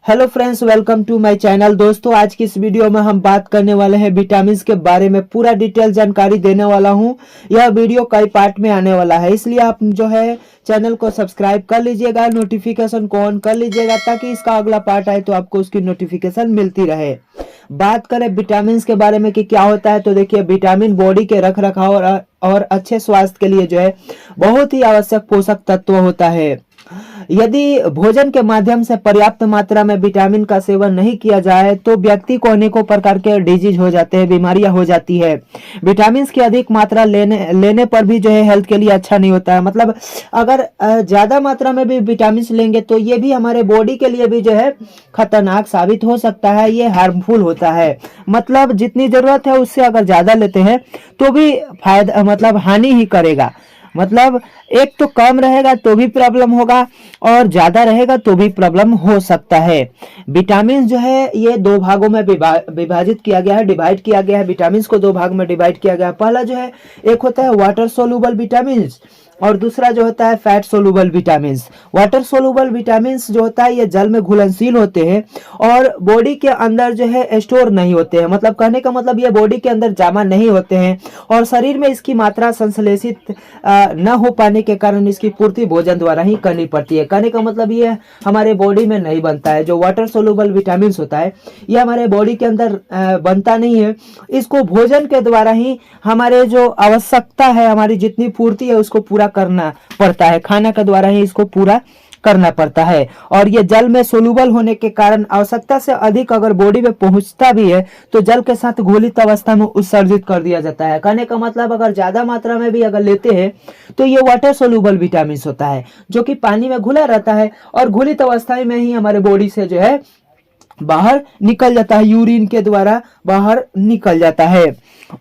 Hello friends, welcome to my channel. दोस्तों, आज की इस वीडियो में हम बात करने वाले हैं विटामिन के बारे में। पूरा डिटेल जानकारी देने वाला हूं। यह वीडियो कई पार्ट में आने वाला है, इसलिए आप जो है चैनल को सब्सक्राइब कर लीजिएगा, नोटिफिकेशन को ऑन कर लीजिएगा ताकि इसका अगला पार्ट आए तो आपको उसकी नोटिफिकेशन मिलती रहे। बात करें विटामिन के बारे में कि क्या होता है, तो देखिए विटामिन बॉडी के रख रखाव और अच्छे स्वास्थ्य के लिए जो है बहुत ही आवश्यक पोषक तत्व होता है। यदि भोजन के माध्यम से पर्याप्त मात्रा में विटामिन का सेवन नहीं किया जाए तो व्यक्ति को अनेकों प्रकार के डिजीज हो जाते हैं, बीमारियां हो जाती है। विटामिन की अधिक मात्रा लेने पर भी जो है हेल्थ के लिए अच्छा नहीं होता है। मतलब अगर ज्यादा मात्रा में भी विटामिन लेंगे तो ये भी हमारे बॉडी के लिए भी जो है खतरनाक साबित हो सकता है, ये हार्मफुल होता है। मतलब जितनी जरूरत है उससे अगर ज्यादा लेते हैं तो भी फायदा मतलब हानि ही करेगा। मतलब एक तो कम रहेगा तो भी प्रॉब्लम होगा और ज्यादा रहेगा तो भी प्रॉब्लम हो सकता है। विटामिन जो है ये दो भागों में विभाजित किया गया है, डिवाइड किया गया है। विटामिन को दो भाग में डिवाइड किया गया है। पहला जो है एक होता है वाटर सोलुबल विटामिन और दूसरा जो होता है fat soluble vitamin. Water soluble vitamin जो होता है ये जल में घुलनशील होते हैं और बॉडी के अंदर जो है स्टोर नहीं होते हैं। मतलब कहने का मतलब ये बॉडी के अंदर जमा नहीं होते हैं और शरीर में इसकी मात्रा संश्लेषित न हो पाने के कारण इसकी पूर्ति भोजन द्वारा ही करनी पड़ती है। कहने का मतलब ये हमारे बॉडी में नहीं बनता है। जो वाटर सोलुबल विटामिन होता है ये हमारे बॉडी के अंदर बनता नहीं है। इसको भोजन के द्वारा ही हमारे जो आवश्यकता है, हमारी जितनी पूर्ति है उसको पूरा करना पड़ता है। खाना के द्वारा ही इसको पूरा करना पड़ता है और ये जल में सोलुबल होने के कारण आवश्यकता से अधिक अगर बॉडी में पहुंचता भी है तो जल के साथ घुलित अवस्था में उत्सर्जित कर दिया जाता है। कहने का मतलब अगर ज्यादा मात्रा में भी अगर लेते हैं तो ये वाटर सोलुबल विटामिन होता है जो कि पानी में घुला रहता है और घुलित अवस्था में ही हमारे बॉडी से जो है बाहर निकल जाता है, यूरिन के द्वारा बाहर निकल जाता है।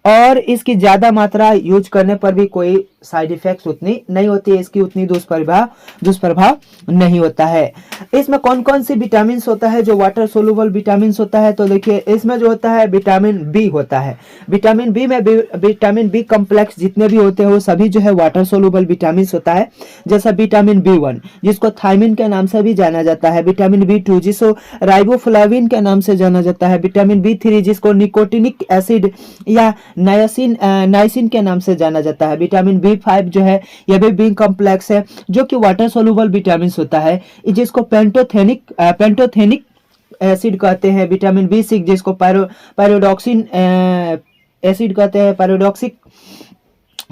और इसकी ज्यादा यूज करने पर भी कोई साइड इफेक्ट्स उतनी नहीं होती है, इसकी उतनी दुष्प्रभाव नहीं होता है। इसमें कौन कौन सी विटामिन होता है जो वाटर सोलुबल विटामिन होता है, तो देखिए इसमें जो होता है विटामिन बी होता है। विटामिन बी में विटामिन बी कॉम्प्लेक्स जितने भी होते हैं वो सभी जो है वाटर सोलुबल विटामिन होता है। जैसा विटामिन बी1 जिसको थायमिन के नाम से भी जाना जाता है, विटामिन बी2 जिसको राइबोफ्लाविन के नाम से जाना जाता है, विटामिन बी3 जिसको निकोटिनिक एसिड या नाइसिन के नाम से जाना जाता है, विटामिन बी5 जो है यह भी बी कॉम्प्लेक्स है जो कि वाटर सोलुबल विटामिन होता है, जिसको पेंटोथेनिक एसिड कहते हैं, विटामिन बी6 जिसको पायरोडॉक्सिन एसिड कहते हैं,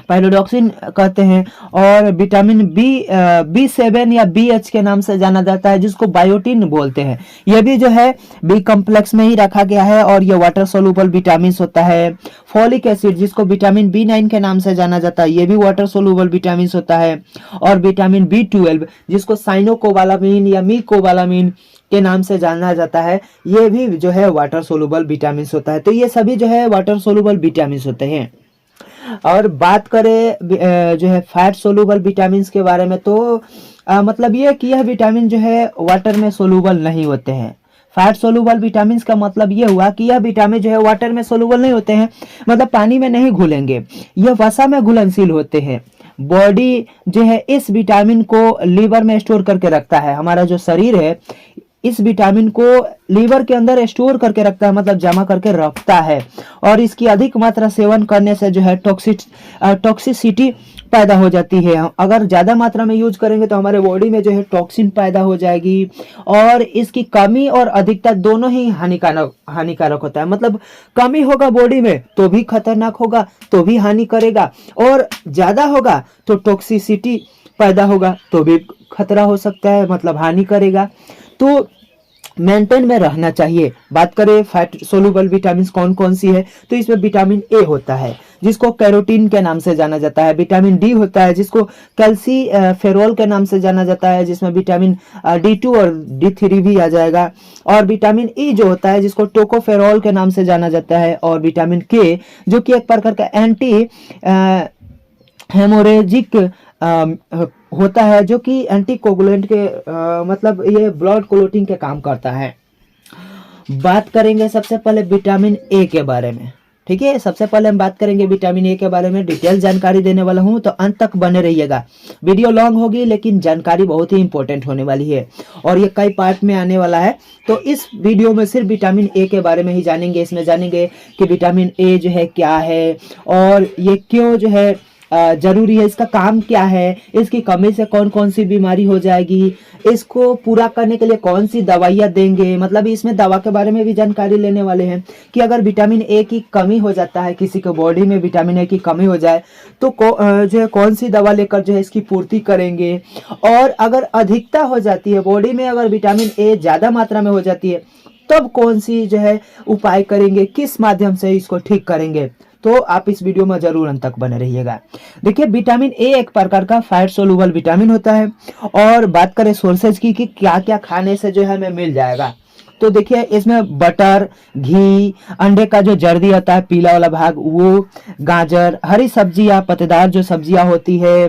पायरोडॉक्सिन कहते हैं, और विटामिन बी7 या BH के नाम से जाना जाता है जिसको बायोटिन बोलते हैं। यह भी जो है बी कॉम्प्लेक्स में ही रखा गया है और यह वाटर सोलुबल विटामिन होता है। फॉलिक एसिड जिसको विटामिन बी9 के नाम से जाना जाता है, यह भी वाटर सोलुबल विटामिन होता है। और विटामिन बी12 जिसको साइनोकोबालामिन या मीकोबालामिन के नाम से जाना जाता है, यह भी जो है वाटर सोलुबल विटामिन होता है। तो ये सभी जो है वाटर सोलुबल विटामिन होते हैं। और बात करें जो है फैट सोलुबल विटामिन के बारे में तो मतलब ये कि यह विटामिन जो है वाटर में सोलुबल नहीं होते हैं। फैट सोलुबल विटामिन का मतलब ये हुआ कि यह विटामिन जो है वाटर में सोलुबल नहीं होते हैं, मतलब पानी में नहीं घुलेंगे, यह वसा में घुलनशील होते हैं। बॉडी जो है इस विटामिन को लीवर में स्टोर करके रखता है। हमारा जो शरीर है इस विटामिन को लीवर के अंदर स्टोर करके रखता है, मतलब जमा करके रखता है। और इसकी अधिक मात्रा सेवन करने से जो है टॉक्सिसिटी पैदा हो जाती है। अगर ज्यादा मात्रा में यूज करेंगे तो हमारे बॉडी में जो है टॉक्सिन पैदा हो जाएगी और इसकी कमी और अधिकता दोनों ही हानिकारक होता है। मतलब कमी होगा बॉडी में तो भी खतरनाक होगा, तो भी हानि करेगा, और ज्यादा होगा तो टॉक्सिसिटी पैदा होगा तो भी खतरा हो सकता है, मतलब हानि करेगा। तो मेंटेन में रहना चाहिए। बात करें फैट सोलुबल विटामिन कौन कौन सी है, तो इसमें विटामिन ए होता है जिसको कैरोटीन के नाम से जाना जाता है, विटामिन डी होता है जिसको कैल्सीफेरॉल के नाम से जाना जाता है, जिसमें विटामिन D2 और D3 भी आ जाएगा, और विटामिन ई जो होता है जिसको टोकोफेरॉल के नाम से जाना जाता है, और विटामिन के जो कि एक प्रकार का एंटी हेमोरेजिक होता है जो कि एंटीकोगुलेंट के मतलब ये ब्लड क्लॉटिंग के काम करता है। बात करेंगे सबसे पहले विटामिन ए के बारे में। ठीक है। सबसे पहले हम बात करेंगे विटामिन ए के बारे में, डिटेल जानकारी देने वाला हूं, तो अंत तक बने रहिएगा। वीडियो लॉन्ग होगी लेकिन जानकारी बहुत ही इंपॉर्टेंट होने वाली है और ये कई पार्ट में आने वाला है। तो इस वीडियो में सिर्फ विटामिन ए के बारे में ही जानेंगे। इसमें जानेंगे कि विटामिन ए जो है क्या है और ये क्यों जो है जरूरी है, इसका काम क्या है, इसकी कमी से कौन कौन सी बीमारी हो जाएगी, इसको पूरा करने के लिए कौन सी दवाइयाँ देंगे। मतलब इसमें दवा के बारे में भी जानकारी लेने वाले हैं कि अगर विटामिन ए की कमी हो जाता है, किसी के बॉडी में विटामिन ए की कमी हो जाए तो जो है कौन सी दवा लेकर जो है इसकी पूर्ति करेंगे। और अगर अधिकता हो जाती है बॉडी में, अगर विटामिन ए ज़्यादा मात्रा में हो जाती है तब कौन सी जो है उपाय करेंगे, किस माध्यम से इसको ठीक करेंगे। तो आप इस वीडियो में जरूर अंत तक बने रहिएगा। देखिए विटामिन ए एक प्रकार का फैट सोलुबल विटामिन होता है। और बात करें सोर्सेज की कि क्या क्या खाने से जो है हमें मिल जाएगा, तो देखिए इसमें बटर, घी, अंडे का जो जर्दी होता है पीला वाला भाग वो, गाजर, हरी सब्जियां, पत्तेदार जो सब्जियां होती है,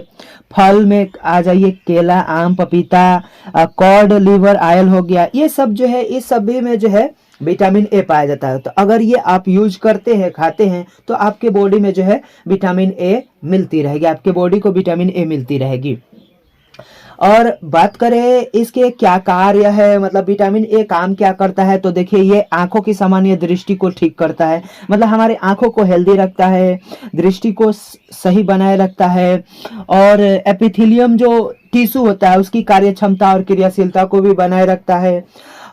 फल में आ जाइए केला, आम, पपीता, कॉड लिवर ऑयल हो गया, ये सब जो है इस सभी में जो है विटामिन ए पाया जाता है। तो अगर ये आप यूज करते हैं, खाते हैं, तो आपके बॉडी में जो है विटामिन ए मिलती रहेगी, आपके बॉडी को विटामिन ए मिलती रहेगी। और बात करें इसके क्या कार्य है, मतलब विटामिन ए काम क्या करता है, तो देखिए ये आंखों की सामान्य दृष्टि को ठीक करता है, मतलब हमारे आंखों को हेल्दी रखता है, दृष्टि को सही बनाए रखता है। और एपिथेलियम जो टिश्यू होता है उसकी कार्य क्षमता और क्रियाशीलता को भी बनाए रखता है,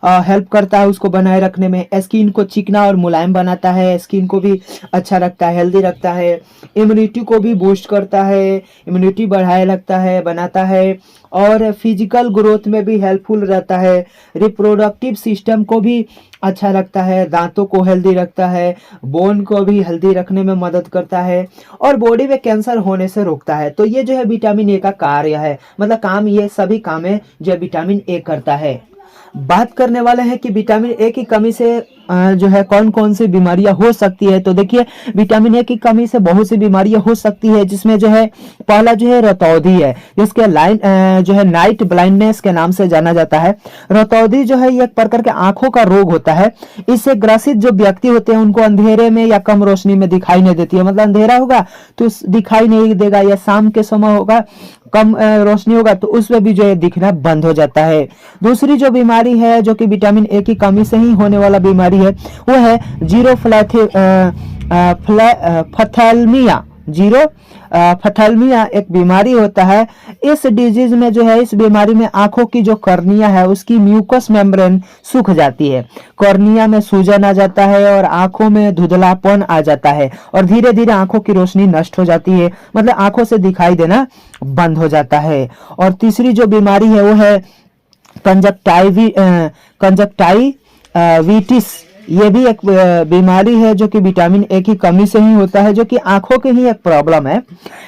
हेल्प करता है उसको बनाए रखने में। स्किन को चिकना और मुलायम बनाता है, स्किन को भी अच्छा रखता है, हेल्दी रखता है। इम्यूनिटी को भी बूस्ट करता है, इम्यूनिटी बढ़ाए रखता है, बनाता है। और फिजिकल ग्रोथ में भी हेल्पफुल रहता है, रिप्रोडक्टिव सिस्टम को भी अच्छा रखता है, दांतों को हेल्दी रखता है, बोन को भी हेल्दी रखने में मदद करता है और बॉडी में कैंसर होने से रोकता है। तो ये जो है विटामिन ए का कार्य है, मतलब काम, ये सभी काम है जो विटामिन ए करता है। बात करने वाले हैं कि विटामिन ए की कमी से जो है कौन कौन सी बीमारियां हो सकती है। तो देखिए विटामिन ए की कमी से बहुत सी बीमारियां हो सकती है, जिसमें जो है पहला जो है रतौंधी है, जिसके जो है नाइट ब्लाइंडनेस के नाम से जाना जाता है। रतौंधी जो है ये एक प्रकार के आंखों का रोग होता है। इससे ग्रसित जो व्यक्ति होते हैं उनको अंधेरे में या कम रोशनी में दिखाई नहीं देती है, मतलब अंधेरा होगा तो दिखाई नहीं देगा, या शाम के समय होगा कम रोशनी होगा तो उसमें भी जो है दिखना बंद हो जाता है। दूसरी जो बीमारी है जो कि विटामिन ए की कमी से ही होने वाला बीमारी है वो है जीरोफ्थैल्मिया एक बीमारी होता है। इस डिजीज में जो है, इस बीमारी में आंखों की जो कॉर्निया है उसकी म्यूकस मेम्ब्रेन सूख जाती है, कॉर्निया में सूजन आ जाता है और आंखों में धुंधलापन आ जाता है और धीरे धीरे आंखों की रोशनी नष्ट हो जाती है, मतलब आंखों से दिखाई देना बंद हो जाता है। और तीसरी जो बीमारी है वो है कंजक्टाइविटिस। ये भी एक बीमारी है जो कि विटामिन ए की कमी से ही होता है, जो कि आंखों की ही एक प्रॉब्लम है।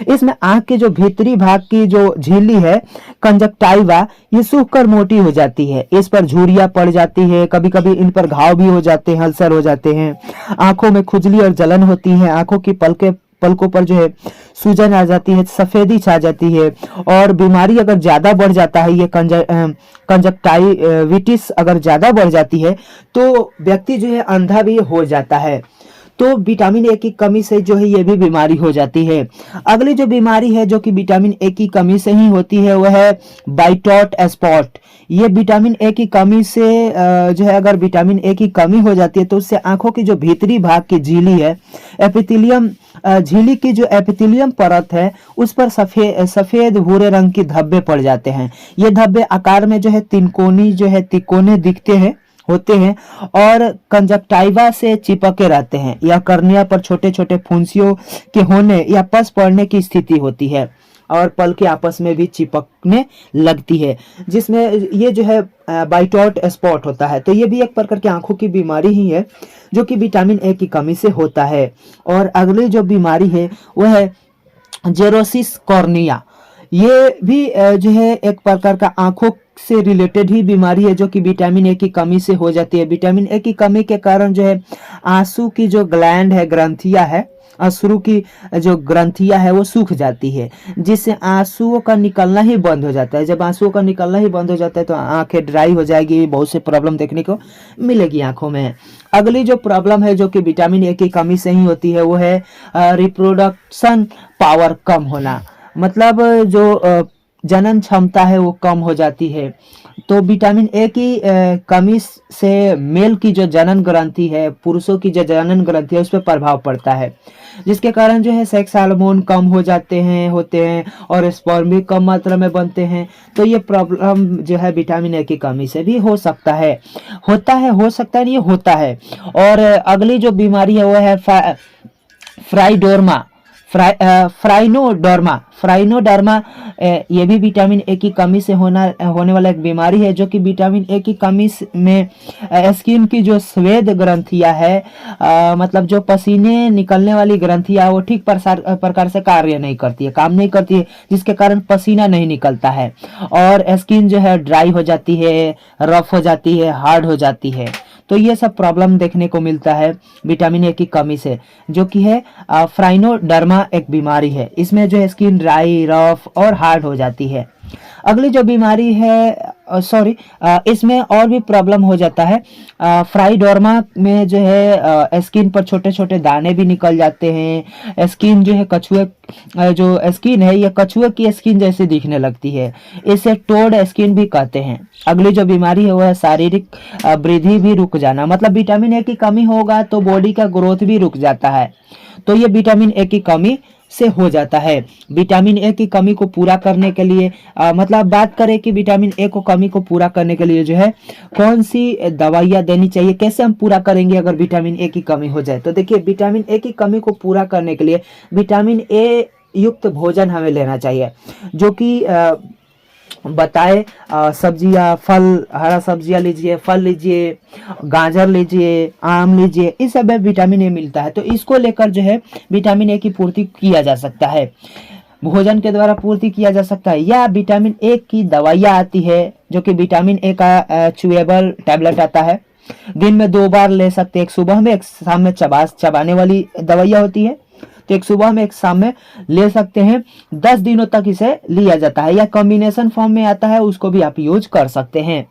इसमें आंख के जो भीतरी भाग की जो झिल्ली है कंजक्टाइवा, ये सूखकर मोटी हो जाती है, इस पर झुर्रियां पड़ जाती है, कभी कभी इन पर घाव भी हो जाते हैं, अल्सर हो जाते हैं, आंखों में खुजली और जलन होती है, आंखों की पलकों पर जो है सूजन आ जाती है, सफेदी छा जाती है। और बीमारी अगर ज्यादा बढ़ जाता है, ये कंजक्टाइविटिस अगर ज्यादा बढ़ जाती है तो व्यक्ति जो है अंधा भी हो जाता है। तो विटामिन ए की कमी से जो है ये भी बीमारी हो जाती है। अगली जो बीमारी है जो कि विटामिन ए की कमी से ही होती है वह है बाइटॉट स्पॉट। ये विटामिन ए की कमी से जो है, अगर विटामिन ए की कमी हो जाती है तो उससे आंखों की जो भीतरी भाग की झिल्ली है, एपिथेलियम, झिल्ली की जो एपिथेलियम परत है उस पर सफेद भूरे रंग की धब्बे पड़ जाते हैं। ये धब्बे आकार में जो है तिकोने दिखते होते हैं और कंजक्टाइवा से चिपके रहते हैं, या कॉर्निया पर छोटे छोटे फुंसियों के होने या पस पड़ने की स्थिति होती है और पल के आपस में भी चिपकने लगती है, जिसमें ये जो है बाइटॉट स्पॉट होता है। तो ये भी एक प्रकार की आंखों की बीमारी ही है जो कि विटामिन ए की कमी से होता है। और अगली जो बीमारी है वह है जेरोसिस कॉर्निया। ये भी जो है एक प्रकार का आंखों से रिलेटेड ही बीमारी है, जो कि विटामिन ए की कमी से हो जाती है। विटामिन ए की कमी के कारण जो है आंसू की जो ग्लैंड है, ग्रंथियां है, अश्रु की जो ग्रंथियां है वो सूख जाती है, जिससे आंसुओं का निकलना ही बंद हो जाता है। जब आंसुओं का निकलना ही बंद हो जाता है तो आंखें ड्राई हो जाएगी, बहुत से प्रॉब्लम देखने को मिलेगी आंखों में। अगली जो प्रॉब्लम है जो कि विटामिन ए की कमी से ही होती है वो है रिप्रोडक्शन पावर कम होना। मतलब जो जनन क्षमता है वो कम हो जाती है। तो विटामिन ए की कमी से मेल की जो जनन ग्रंथि है, पुरुषों की जो जनन ग्रंथि है, उस पर प्रभाव पड़ता है, जिसके कारण जो है सेक्स हार्मोन कम हो जाते हैं होते हैं और स्पर्म भी कम मात्रा में बनते हैं। तो ये प्रॉब्लम जो है विटामिन ए की कमी से भी हो सकता है, हो सकता है नहीं, होता है। और अगली जो बीमारी है वो है फ्राइडोर्मा फ्राइनोडर्मा। ये भी विटामिन ए की कमी से होने वाला एक बीमारी है, जो कि विटामिन ए की कमी में स्किन की जो स्वेद ग्रंथियां है, मतलब जो पसीने निकलने वाली ग्रंथियां, वो ठीक प्रकार से कार्य नहीं करती है, काम नहीं करती है, जिसके कारण पसीना नहीं निकलता है और स्किन जो है ड्राई हो जाती है, रफ हो जाती है, हार्ड हो जाती है। तो ये सब प्रॉब्लम देखने को मिलता है विटामिन ए की कमी से, जो कि है फ्राइनोडर्मा एक बीमारी है। इसमें जो है स्किन ड्राई, रफ और हार्ड हो जाती है। अगली जो बीमारी है इसमें और भी प्रॉब्लम हो जाता है। फ्राइडोर्मा में जो है स्किन पर छोटे छोटे दाने भी निकल जाते हैं। स्किन जो है कछुए जो स्किन है ये कछुए की स्किन जैसे दिखने लगती है, इसे टोड स्किन भी कहते हैं। अगली जो बीमारी है वो है शारीरिक वृद्धि भी रुक जाना। मतलब विटामिन ए की कमी होगा तो बॉडी का ग्रोथ भी रुक जाता है, तो ये विटामिन ए की कमी से हो जाता है। विटामिन ए की कमी को पूरा करने के लिए मतलब बात करें कि विटामिन ए को कमी को पूरा करने के लिए जो है कौन सी दवाइयाँ देनी चाहिए, कैसे हम पूरा करेंगे अगर विटामिन ए की कमी हो जाए। तो देखिए, विटामिन ए की कमी को पूरा करने के लिए विटामिन ए युक्त भोजन हमें लेना चाहिए, जो कि बताए सब्जियां, फल, हरा सब्जियां लीजिए, फल लीजिए, गाजर लीजिए, आम लीजिए, इस सब में विटामिन ए मिलता है। तो इसको लेकर जो है विटामिन ए की पूर्ति किया जा सकता है, भोजन के द्वारा पूर्ति किया जा सकता है। या विटामिन ए की दवाइयाँ आती है, जो कि विटामिन ए का च्यूएबल टैबलेट आता है, दिन में 2 बार ले सकते हैं, एक सुबह में एक शाम में। चबाने वाली दवाइयाँ होती है, तो एक सुबह में एक शाम में ले सकते हैं। 10 दिनों तक इसे लिया जाता है, या कॉम्बिनेशन फॉर्म में आता है, उसको भी आप यूज कर सकते हैं।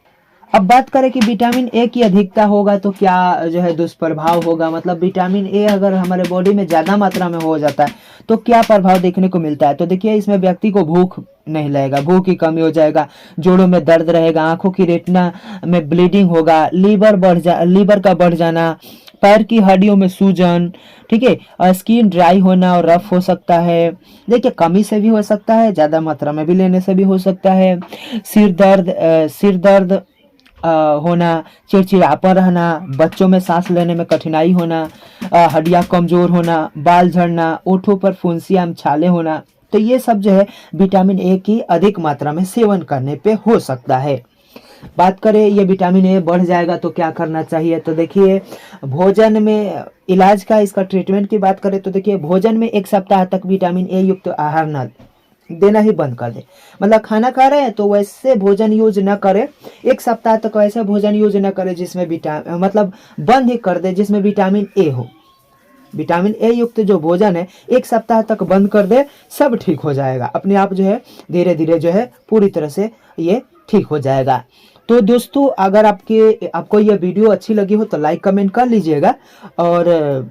अब बात करें कि विटामिन ए की अधिकता होगा तो क्या जो है दुष्प्रभाव होगा। मतलब विटामिन ए अगर हमारे बॉडी में ज्यादा मात्रा में हो जाता है तो क्या प्रभाव देखने को मिलता है। तो देखिए, इसमें व्यक्ति को भूख नहीं लगेगा, भूख की कमी हो जाएगा, जोड़ों में दर्द रहेगा, आंखों की रेटिना में ब्लीडिंग होगा, लीवर का बढ़ जाना, पैर की हड्डियों में सूजन, ठीक है, स्किन ड्राई होना और रफ हो सकता है। देखिए, कमी से भी हो सकता है, ज्यादा मात्रा में भी लेने से भी हो सकता है। सिर दर्द होना, चिड़चिड़ापन रहना, बच्चों में सांस लेने में कठिनाई होना, हड्डियां कमजोर होना, बाल झड़ना, ओठों पर फुंसियां, छाले होना। तो ये सब जो है विटामिन ए की अधिक मात्रा में सेवन करने पे हो सकता है। बात करें ये विटामिन ए बढ़ जाएगा तो क्या करना चाहिए। तो देखिए, भोजन में इलाज का, इसका ट्रीटमेंट की बात करें तो देखिए, भोजन में 1 सप्ताह तक विटामिन ए युक्त आहार न देना ही बंद कर दे। मतलब खाना खा रहे हैं तो वैसे भोजन यूज न करे, 1 सप्ताह तक वैसे भोजन यूज न करे जिसमें मतलब बंद ही कर दे जिसमें विटामिन ए हो। विटामिन ए युक्त जो भोजन है 1 सप्ताह तक बंद कर दे, सब ठीक हो जाएगा अपने आप, जो है धीरे धीरे जो है पूरी तरह से ये ठीक हो जाएगा। तो दोस्तों, अगर आपको ये वीडियो अच्छी लगी हो तो लाइक कमेंट कर लीजिएगा, और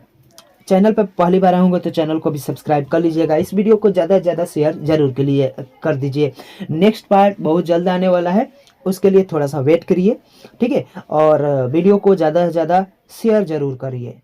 चैनल पर पहली बार आए होंगे तो चैनल को भी सब्सक्राइब कर लीजिएगा। इस वीडियो को ज़्यादा से ज़्यादा शेयर जरूर के लिए कर दीजिए। नेक्स्ट पार्ट बहुत जल्द आने वाला है, उसके लिए थोड़ा सा वेट करिए, ठीक है, और वीडियो को ज़्यादा से ज़्यादा शेयर जरूर करिए।